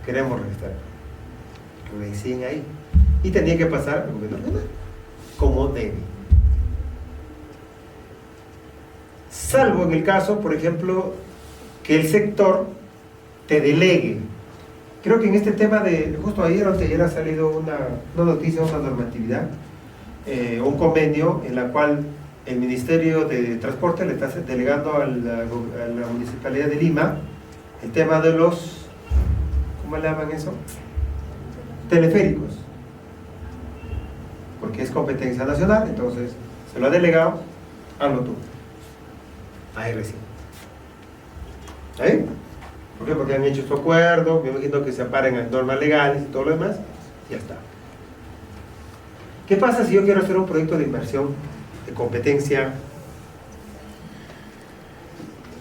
Queremos registrar. Recién ahí. Y tenía que pasar al gobierno regional como debe. Salvo en el caso, por ejemplo, que el sector te delegue. Creo que en este tema de, justo ayer ha salido una noticia, una normatividad, un convenio en la cual el Ministerio de Transporte le está delegando a la Municipalidad de Lima el tema de los, ¿cómo le llaman eso? Teleféricos, porque es competencia nacional, entonces se lo ha delegado, hazlo tú. Ahí recién. ¿Ahí? ¿Por qué? Porque han hecho su acuerdo, me imagino que se aparen las normas legales y todo lo demás, y ya está. ¿Qué pasa si yo quiero hacer un proyecto de inversión de competencia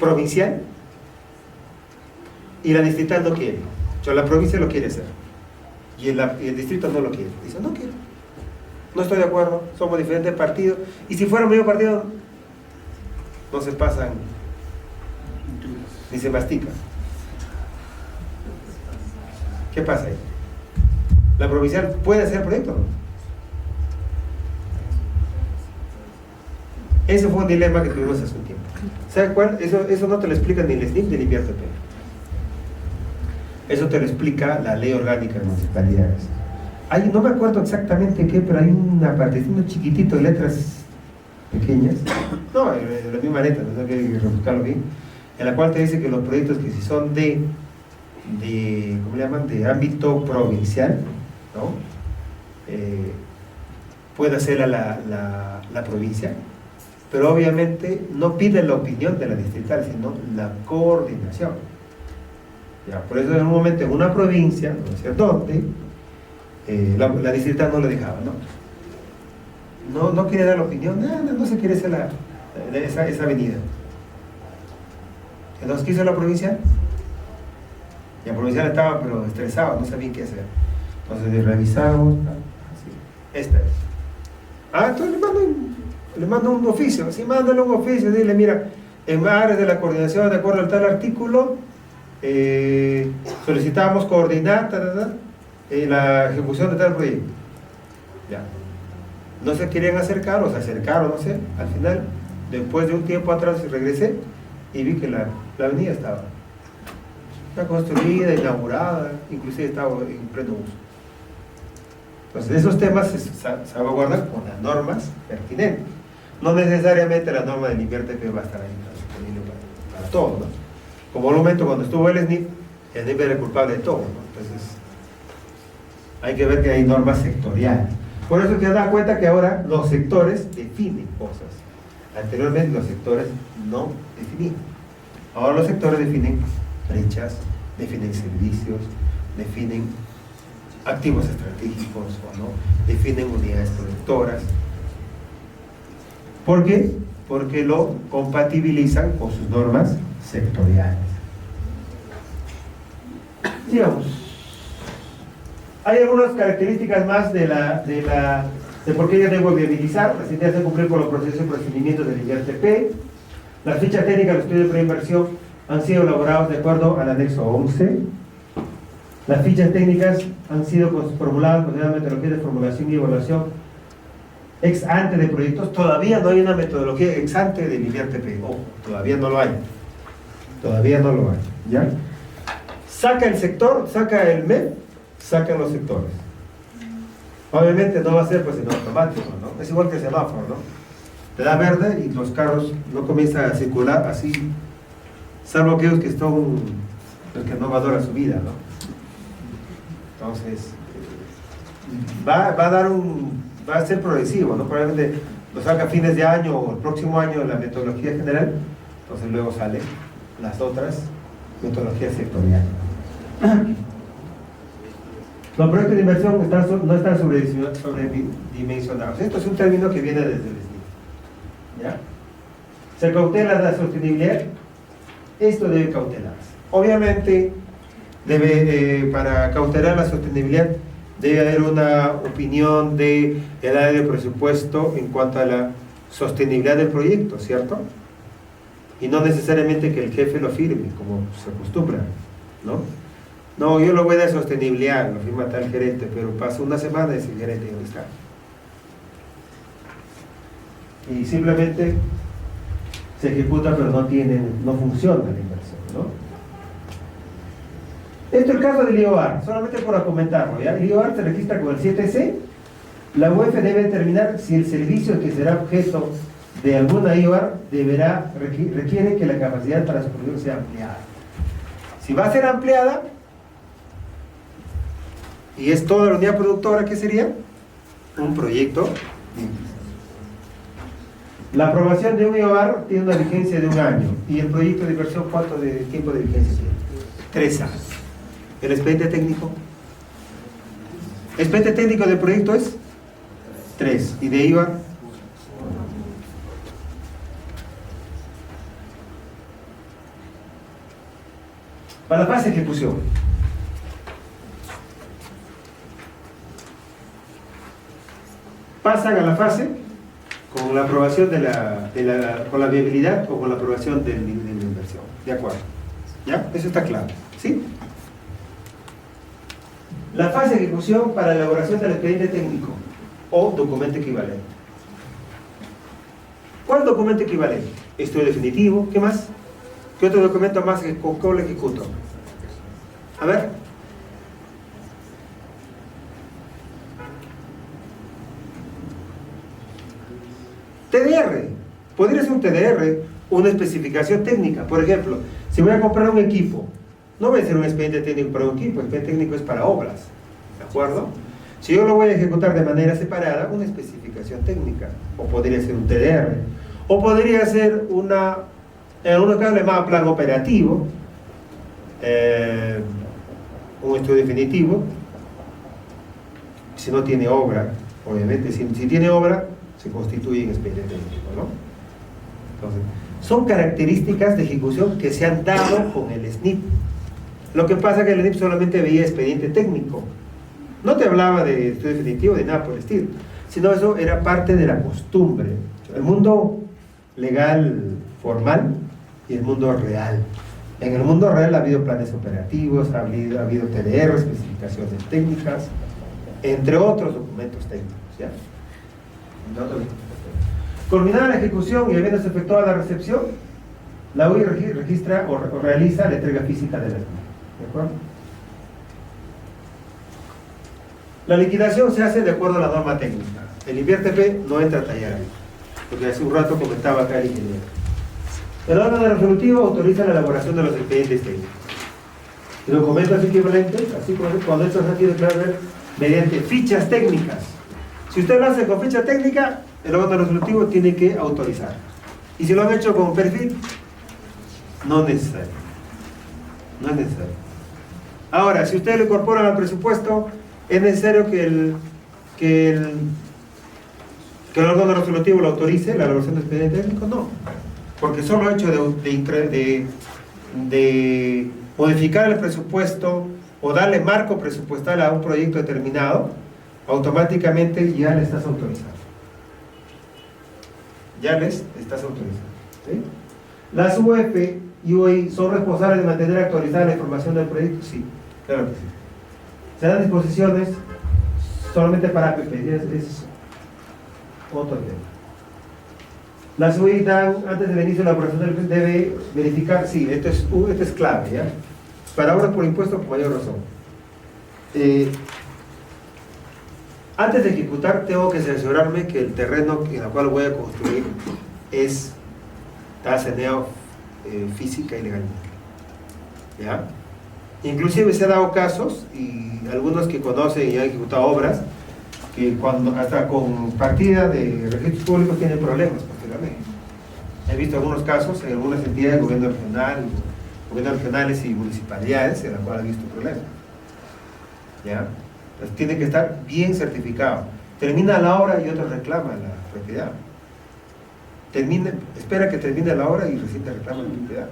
provincial y la distrital no quiere? O sea, la provincia lo quiere hacer y el distrito no lo quiere. Dice, no quiero, no estoy de acuerdo, somos diferentes partidos, y si fuera un mismo partido no se pasan ni se mastican. ¿Qué pasa ahí? ¿La provincial puede hacer proyecto o no? Ese fue un dilema que tuvimos hace un tiempo. ¿Sabes cuál? Eso no te lo explica ni el SNIP ni el INVIERTP. Eso te lo explica la ley orgánica de municipalidades. No me acuerdo exactamente qué, pero hay una partecita chiquitito de letras pequeñas, no, de la misma letra, no tengo que rebuscarlo bien, en la cual te dice que los proyectos que si son de ¿cómo le llaman?, de ámbito provincial, ¿no? Puede hacer la provincia, pero obviamente no pide la opinión de la distrital, sino la coordinación. Ya, por eso en un momento en una provincia, no sé dónde, la distrital no le dejaba, no quiere dar la opinión, no se quiere hacer esa avenida. Entonces, ¿qué hizo la provincia? Y la provincial estaba pero estresado, no sabían qué hacer. Entonces revisamos, así, esta es. Entonces le mando un oficio, sí, mándale un oficio, dile, mira, en áreas de la coordinación de acuerdo al tal artículo, solicitamos coordinar la ejecución de tal proyecto. Ya. No se querían acercar, o se acercaron, no sé, al final, después de un tiempo atrás regresé y vi que la avenida estaba construida, inaugurada, inclusive estaba en pleno uso. Entonces esos temas se salvaguardan con las normas pertinentes. No necesariamente la norma del INVIERTP va a estar ahí disponible para todo, ¿no? Como el momento cuando estuvo el SNIP era el culpable de todo, ¿no? Entonces hay que ver que hay normas sectoriales. Por eso te das cuenta que ahora los sectores definen cosas. Anteriormente los sectores no definían. Ahora los sectores definen brechas, definen servicios, definen activos estratégicos o no, definen unidades productoras. ¿Por qué? Porque lo compatibilizan con sus normas sectoriales. Digamos, hay algunas características más de por qué yo debo viabilizar. Las ideas de cumplir con los procesos y procedimientos del INVIERTP. Las fichas técnicas del estudio de preinversión han sido elaborados de acuerdo al anexo 11. Las fichas técnicas han sido formuladas con una metodología de formulación y evaluación ex ante de proyectos. Todavía no hay una metodología ex ante del INVIERTP. Todavía no lo hay. Todavía no lo hay. ¿Ya? Saca el sector, saca el MEP, sacan los sectores. Obviamente no va a ser pues en automático, ¿no? Es igual que el semáforo, ¿no? Te da verde y los carros no comienzan a circular así, salvo aquellos que son los que no valoran su vida, ¿no? Entonces va a ser progresivo, ¿no? Probablemente lo saca a fines de año o el próximo año la metodología general, entonces luego salen las otras metodologías sectoriales. Los proyectos de inversión no están sobredimensionados. Esto es un término que viene desde el SNIP. ¿Ya? ¿Se cautela la sostenibilidad? Esto debe cautelarse. Obviamente, para cautelar la sostenibilidad, debe haber una opinión del área de presupuesto en cuanto a la sostenibilidad del proyecto, ¿cierto? Y no necesariamente que el jefe lo firme, como se acostumbra, ¿no? No, yo lo voy de sostenibilidad, lo firma tal gerente, pero pasa una semana y ese gerente no está. Y simplemente se ejecuta, pero no funciona la inversión, ¿no? Esto es el caso del IOAR, solamente para comentarlo, ¿ya? El IOAR se registra con el 7C. La UEF debe determinar si el servicio que será objeto de alguna IOAR requiere que la capacidad para su producción sea ampliada. Si va a ser ampliada, y es toda la unidad productora, ¿qué sería? Un proyecto. La aprobación de un IOAR tiene una vigencia de 1 año. ¿Y el proyecto de inversión cuánto de tiempo de vigencia tiene? 3A. El expediente técnico. El expediente técnico del proyecto es 3. Y de ahí va. Para la fase de ejecución. Pasan a la fase con la aprobación con la viabilidad o con la aprobación del nivel de inversión. ¿De acuerdo? ¿Ya? Eso está claro. ¿Sí? La fase de ejecución para la elaboración del expediente técnico o documento equivalente. ¿Cuál documento equivalente? Estudio definitivo. ¿Qué más? ¿Qué otro documento más que cómo lo ejecuto? A ver. TDR. Podría ser un TDR, una especificación técnica. Por ejemplo, si voy a comprar un equipo, no voy a hacer un expediente técnico para un equipo, el expediente técnico es para obras. ¿De acuerdo? Si yo lo voy a ejecutar de manera separada, una especificación técnica. O podría ser un TDR. O podría ser en unos casos le llama plan operativo, un estudio definitivo. Si no tiene obra, obviamente, si tiene obra, se constituye en expediente técnico, ¿no? Entonces, son características de ejecución que se han dado con el SNIP. Lo que pasa es que el SNIP solamente veía expediente técnico. No te hablaba de estudio definitivo, de nada por el estilo, sino eso era parte de la costumbre. El mundo legal formal y el mundo real. En el mundo real ha habido planes operativos, ha habido TDR, especificaciones técnicas, entre otros documentos técnicos, ¿ya? Culminada la ejecución y habiéndose efectuada la recepción, la UI registra o realiza la entrega física de la misma. ¿De acuerdo? La liquidación se hace de acuerdo a la norma técnica. El invierte no entra a tallar ahí, porque hace un rato comentaba acá el ingeniero. El órgano resolutivo autoriza la elaboración de los expedientes técnicos. Y documentos equivalentes, así como cuando estos han sido declarados mediante fichas técnicas. Si usted lo hace con ficha técnica, el órgano resolutivo tiene que autorizar. Y si lo han hecho con perfil, no es necesario. No es necesario. Ahora, si usted lo incorpora al presupuesto, ¿es necesario que el órgano resolutivo lo autorice, la elaboración del expediente técnico? No. Porque solo el hecho de modificar el presupuesto o darle marco presupuestal a un proyecto determinado, automáticamente ya le estás autorizando. Ya les estás autorizando. ¿Sí? ¿Las UF y UI son responsables de mantener actualizada la información del proyecto? Sí, claro que sí. Se dan disposiciones solamente para APP, es otro tema. Las UI dan, antes del inicio de la operación del debe verificar, sí, esto es clave, ¿ya? Para obras por impuesto, por mayor razón. Antes de ejecutar, tengo que asegurarme que el terreno en el cual voy a construir está saneado física y legalmente. ¿Ya? Inclusive se ha dado casos, y algunos que conocen y han ejecutado obras, que hasta con partida de registros públicos tienen problemas posteriormente. He visto algunos casos en algunas entidades de gobiernos regionales y municipalidades en las cuales he visto problemas. ¿Ya? Entonces tiene que estar bien certificado. Termina la obra y otro reclama la propiedad. Espera que termine la obra y recién te reclama la propiedad.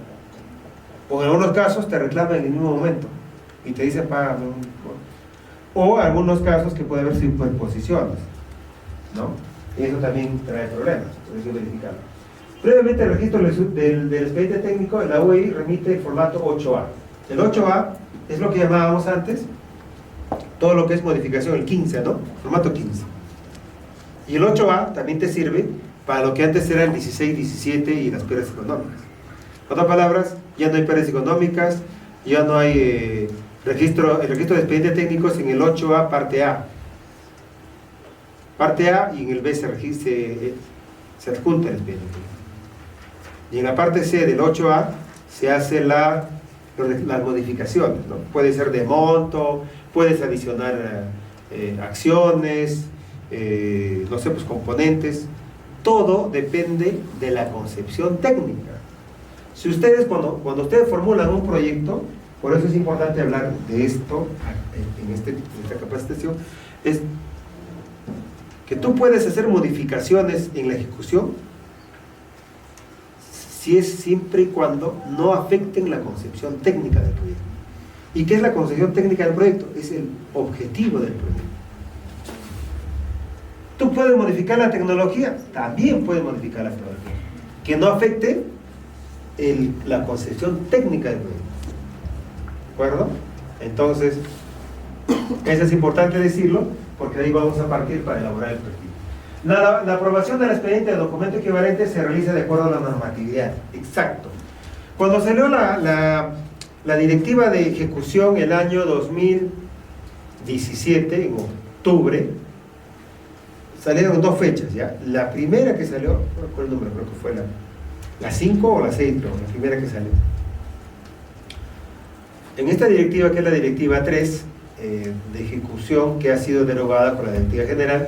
O en algunos casos te reclama en el mismo momento y te dice paga. O algunos casos que puede haber superposiciones, ¿no? Y eso también trae problemas, entonces hay que verificarlo. Previamente el registro del expediente técnico, la UI remite el formato 8A. El 8A es lo que llamábamos antes todo lo que es modificación, el 15, ¿no? Formato 15. Y el 8A también te sirve para lo que antes era el 16, 17 y las pérdidas económicas. En otras palabras, ya no hay pérdidas económicas, ya no hay el registro de expedientes técnicos en el 8A parte A. Parte A, y en el B se adjunta el expediente técnico. Y en la parte C del 8A se hace las modificaciones, ¿no? Puede ser de monto, puedes adicionar acciones, no sé, pues componentes. Todo depende de la concepción técnica. Si ustedes, cuando ustedes formulan un proyecto Por eso es importante hablar de esto en esta capacitación, es que tú puedes hacer modificaciones en la ejecución si es siempre y cuando no afecten la concepción técnica del proyecto. ¿Y qué es la concepción técnica del proyecto? Es el objetivo del proyecto. ¿Tú puedes modificar la tecnología? También puedes modificar la tecnología. Que no afecte la concepción técnica del proyecto. ¿De acuerdo? Entonces, eso es importante decirlo, porque de ahí vamos a partir para elaborar el perfil. La aprobación del expediente de documento equivalente se realiza de acuerdo a la normatividad. Exacto. Cuando salió la directiva de ejecución el año 2017, en octubre, salieron dos fechas, ¿ya? La primera que salió, no recuerdo el número, creo que fue la 5 o la 6, creo, la primera que salió. En esta directiva, que es la directiva 3 de ejecución, que ha sido derogada por la directiva general,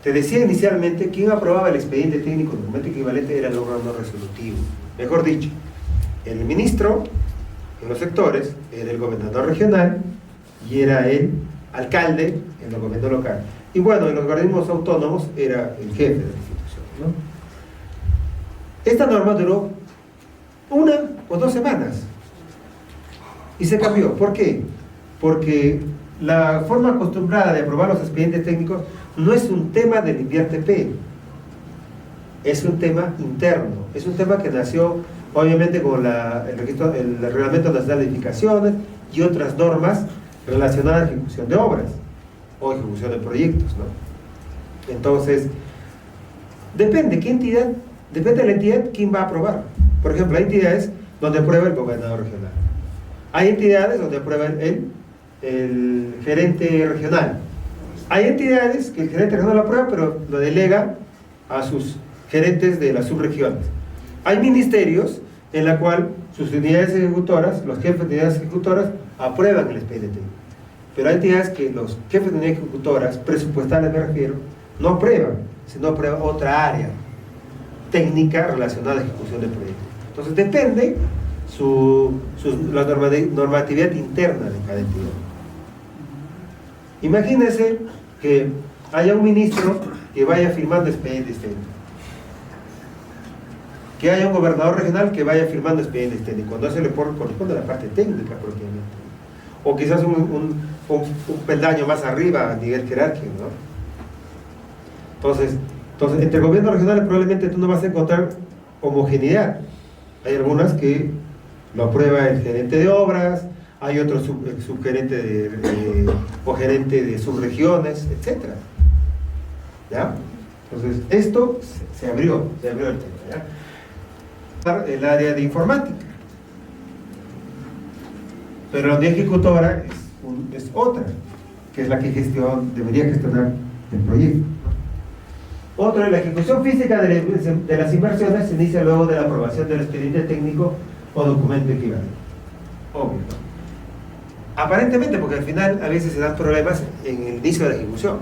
te decía inicialmente quien aprobaba el expediente técnico de documento equivalente era el órgano resolutivo. Mejor dicho, el ministro en los sectores era el gobernador regional y era el alcalde en el gobierno local. Y bueno, en los organismos autónomos era el jefe de la institución, ¿no? Esta norma duró 1 o 2 semanas y se cambió. ¿Por qué? Porque la forma acostumbrada de aprobar los expedientes técnicos no es un tema del INVIERTP, es un tema interno, es un tema que nació obviamente con el Reglamento Nacional de Edificaciones y otras normas relacionadas a la ejecución de obras o ejecución de proyectos, ¿no? Entonces, depende de la entidad quién va a aprobar. Por ejemplo, hay entidades donde aprueba el gobernador regional, hay entidades donde aprueba el gerente regional, hay entidades que el gerente regional lo aprueba pero lo delega a sus gerentes de las subregiones. Hay ministerios en la cual sus unidades ejecutoras, los jefes de unidades ejecutoras aprueban el expediente técnico, pero hay entidades que los jefes de unidades ejecutoras, presupuestales me refiero, no aprueban, sino aprueba otra área técnica relacionada a la ejecución del proyecto. Entonces depende la normatividad interna de cada entidad. Imagínense que haya un ministro que vaya firmando expedientes técnicos, que haya un gobernador regional que vaya firmando expedientes técnicos, no se le corresponde a la parte técnica propiamente, o quizás un peldaño más arriba a nivel jerárquico, ¿no? Entonces entre gobiernos regionales probablemente tú no vas a encontrar homogeneidad. Hay algunas que lo aprueba el gerente de obras, hay otro subgerente o gerente de subregiones, etc. ¿Ya? Entonces, esto se abrió el tema, ¿ya? El área de informática. Pero la unidad ejecutora es otra, que es la que debería gestionar el proyecto. Otro, la ejecución física de las inversiones se inicia luego de la aprobación del expediente técnico o documento equivalente. Obvio, ¿no? Aparentemente, porque al final a veces se dan problemas en el inicio de la ejecución.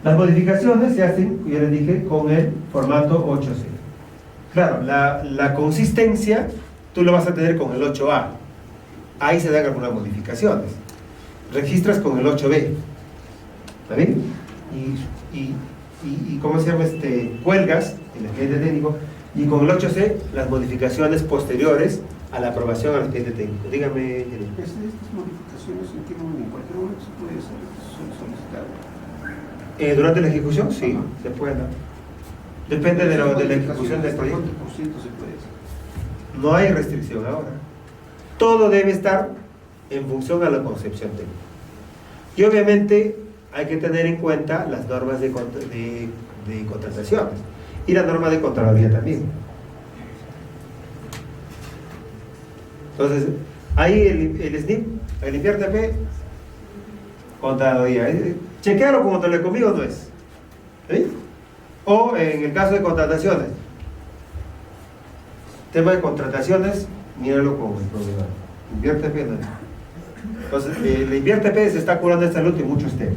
Las modificaciones se hacen, yo les dije, con el formato 8C. Claro, la consistencia tú lo vas a tener con el 8A. Ahí se dan algunas modificaciones. Registras con el 8B. ¿Está bien? Y ¿cómo se llama? Cuelgas el expediente técnico, y con el 8C las modificaciones posteriores a la aprobación al expediente técnico. Dígame, Jeremy. Estas modificaciones en cualquier momento se puede solicitar. ¿Durante la ejecución? Sí, se puede dar. Depende de la ejecución del proyecto. ¿Cuánto por ciento se puede hacer? No hay restricción ahora. Todo debe estar en función a la concepción técnica. Y obviamente hay que tener en cuenta las normas de contrataciones y la norma de Contraloría también. Entonces, ahí el SNIP, el INVIERTP, Contraloría. Chequearlo como te lo conmigo no es. ¿Sí? O en el caso de contrataciones, tema de contrataciones, míralo como el proveedor. INVIERTP no es. Entonces, el INVIERTP se está curando esta salud en muchos temas.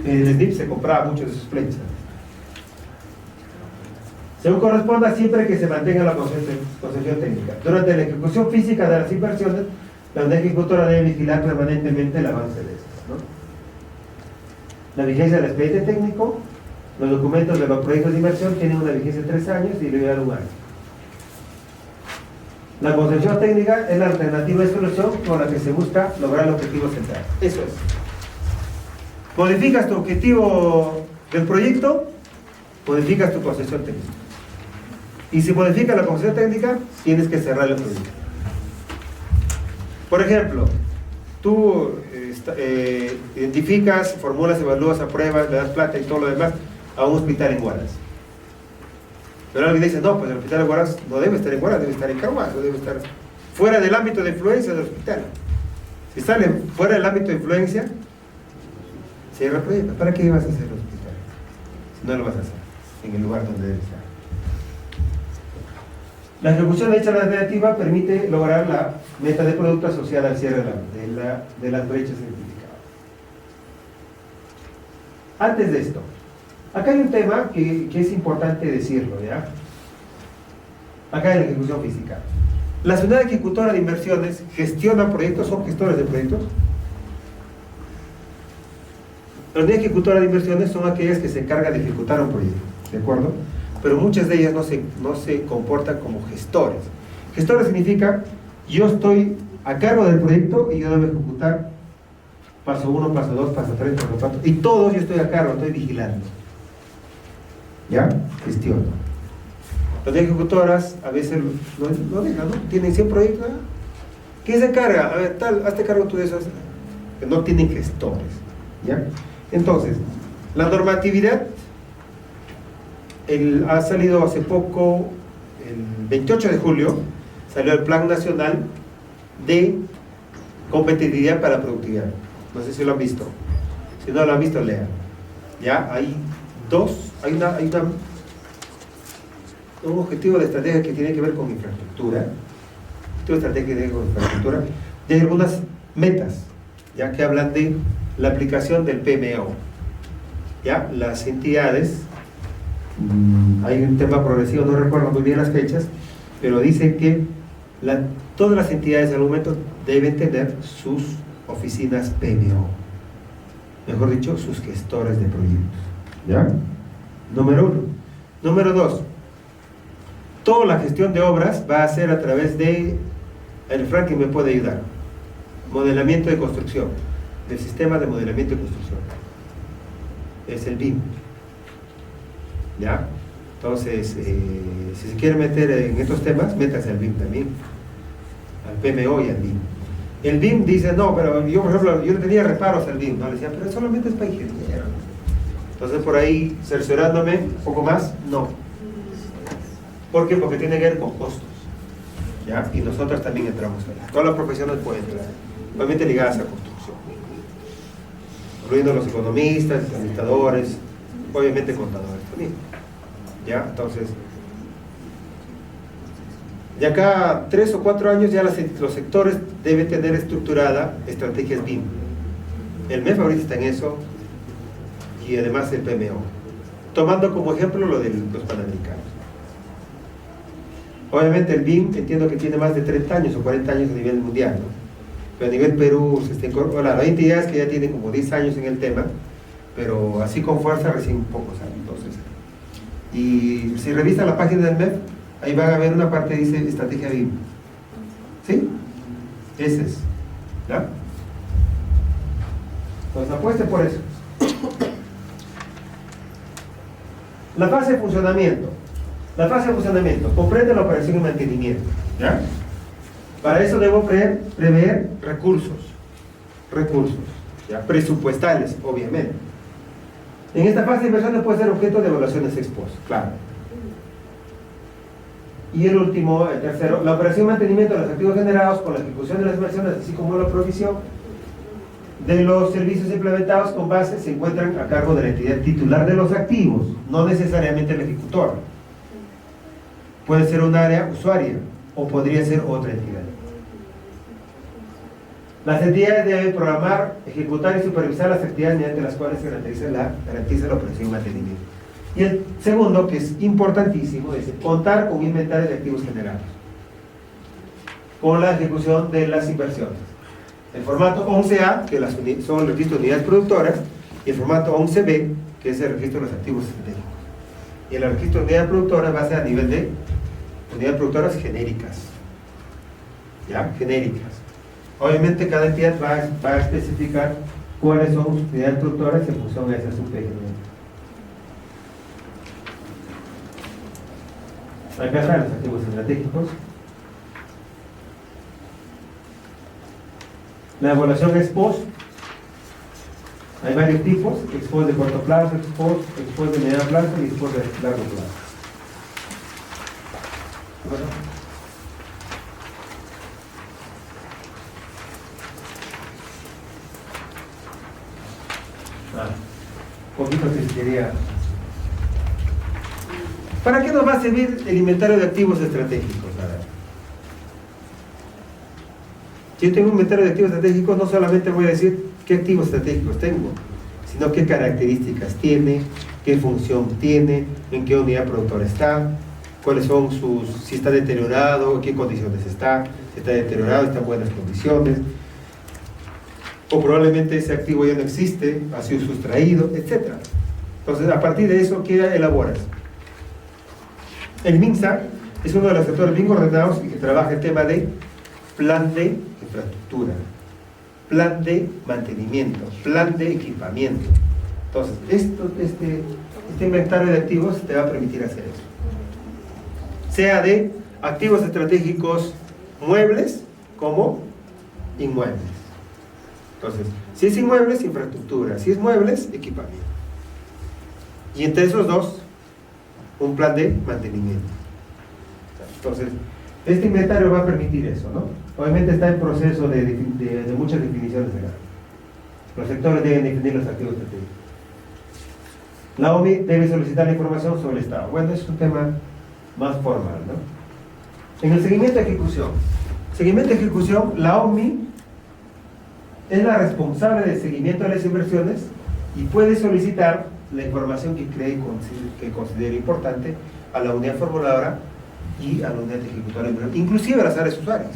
En el SNIP se compraba muchos de sus flechas. según corresponda, siempre que se mantenga la concepción técnica. Durante la ejecución física de las inversiones, la unidad ejecutora debe vigilar permanentemente el avance de estas, ¿no? La vigencia del expediente técnico, los documentos de los proyectos de inversión tienen una vigencia de 3 años y debe dar un año. La concepción técnica es la alternativa de solución con la que se busca lograr el objetivo central. Eso es. Modificas tu objetivo del proyecto, modificas tu concepción técnica. Y si modificas la concepción técnica, tienes que cerrar el proyecto. Por ejemplo, tú identificas, formulas, evalúas, apruebas, le das plata y todo lo demás a un hospital en Huaraz. Pero alguien dice, no, pues el hospital de Huaraz no debe estar en Huaraz, debe estar en Carhuaz, debe estar fuera del ámbito de influencia del hospital. Si sale fuera del ámbito de influencia, cierra el proyecto. ¿Para qué vas a hacer el hospital? Si no lo vas a hacer en el lugar donde debe estar. La ejecución de dicha alternativa permite lograr la meta de producto asociada al cierre de las brechas identificadas. Antes de esto, acá hay un tema que es importante decirlo, ¿ya? Acá en la ejecución física. La unidad ejecutora de inversiones gestiona proyectos, son gestores de proyectos. La unidad ejecutora de inversiones son aquellas que se encargan de ejecutar un proyecto, ¿de acuerdo? Pero muchas de ellas no se comportan como gestores. Gestores significa, yo estoy a cargo del proyecto y yo debo ejecutar paso 1, paso 2, paso 3, paso 4, y todos yo estoy a cargo, estoy vigilando. ¿Ya? Gestiono. Las ejecutoras a veces no dejan, ¿no? Tienen 100 proyectos. ¿Eh? ¿Quién se encarga? A ver, tal, hazte cargo tú de esos. Que no tienen gestores. ¿Ya? Entonces, la normatividad ha salido hace poco, el 28 de julio, salió el Plan Nacional de Competitividad para la Productividad. No sé si lo han visto. Si no lo han visto, lean. Ya, hay un objetivo de estrategia que tiene que ver con infraestructura. Objetivo de estrategia que tiene que ver con infraestructura. Y hay algunas metas, ya que hablan de la aplicación del PMO. Ya, las entidades, hay un tema progresivo, no recuerdo muy bien las fechas, pero dicen que todas las entidades al momento deben tener sus oficinas PMO, mejor dicho, sus gestores de proyectos. ¿Ya? Número 1. Número 2. Toda la gestión de obras va a ser a través de el Franklin me puede ayudar. Modelamiento de construcción, del sistema de modelamiento de construcción. Es el BIM. ¿Ya? Entonces, si se quiere meter en estos temas, métase al BIM también, al PMO y al BIM. El BIM dice, no, pero yo, por ejemplo, yo le tenía reparos al BIM, ¿no? Le decía, pero solamente es para ingenieros. Entonces, por ahí, cerciorándome un poco más, no. ¿Por qué? Porque tiene que ver con costos. ¿Ya? Y nosotros también entramos ahí. Todas las profesiones pueden entrar, obviamente ligadas a construcción, incluyendo los economistas, administradores, obviamente contadores también. ¿Ya? Entonces, de acá a 3 o 4 años ya los sectores deben tener estructurada estrategias BIM. El MEF ahorita está en eso, y además el PMO, tomando como ejemplo lo de los panamericanos. Obviamente el BIM entiendo que tiene más de 30 años o 40 años a nivel mundial, ¿no? Pero a nivel Perú se está incorporando. Hay entidades que ya tienen como 10 años en el tema, pero así con fuerza recién pocos años. Entonces, y si revisan la página del MEF, ahí van a ver una parte que dice estrategia BIM. ¿Sí? Ese es. ¿Ya? Entonces apueste por eso. La fase de funcionamiento. La fase de funcionamiento comprende la operación y mantenimiento. ¿Ya? Para eso debo prever recursos, ¿ya? Presupuestales, obviamente. En esta fase de inversión puede ser objeto de evaluaciones ex post, claro. Y el último, el tercero, la operación y mantenimiento de los activos generados con la ejecución de las inversiones, así como la provisión de los servicios implementados con base, se encuentran a cargo de la entidad titular de los activos, no necesariamente el ejecutor. Puede ser un área usuaria o podría ser otra entidad. Las entidades deben programar, ejecutar y supervisar las actividades mediante las cuales se garantiza la operación y mantenimiento. Y el segundo, que es importantísimo, es contar con un inventario de activos generados con la ejecución de las inversiones. El formato 11A, que son el registro de unidades productoras, y el formato 11B, que es el registro de los activos estratégicos. Y el registro de unidades productoras va a ser a nivel de unidades productoras genéricas. ¿Ya? Genéricas. Obviamente cada entidad va a especificar cuáles son sus unidades productoras en función a esa subgenérica. Acá están los activos estratégicos. La evaluación ex post. Hay varios tipos: ex post de corto plazo, ex post de mediano plazo y ex post de largo plazo. Bueno. Poquito que se quería. ¿Para qué nos va a servir el inventario de activos estratégicos? Si yo tengo un inventario de activos estratégicos, no solamente voy a decir qué activos estratégicos tengo, sino qué características tiene, qué función tiene, en qué unidad productora está, cuáles son si está deteriorado, en qué condiciones está, si está deteriorado, está en buenas condiciones, o probablemente ese activo ya no existe, ha sido sustraído, etc. Entonces, a partir de eso, ¿qué elaboras? El MINSA es uno de los sectores bien ordenados y que trabaja el tema de plan de infraestructura, plan de mantenimiento, plan de equipamiento. Entonces, este inventario de activos te va a permitir hacer eso. Sea de activos estratégicos muebles como inmuebles. Entonces, si es inmuebles, infraestructura; si es muebles, equipamiento. Y entre esos dos, un plan de mantenimiento. Entonces, este inventario va a permitir eso, ¿no? Obviamente está en proceso de muchas definiciones legales. Los sectores deben definir los activos estratégicos. La OMI debe solicitar la información sobre el estado. Bueno, es un tema más formal, ¿no? En el seguimiento de ejecución, la OMI es la responsable del seguimiento de las inversiones y puede solicitar la información que cree que considere importante a la unidad formuladora y a la unidad ejecutora, inclusive a las áreas usuarias.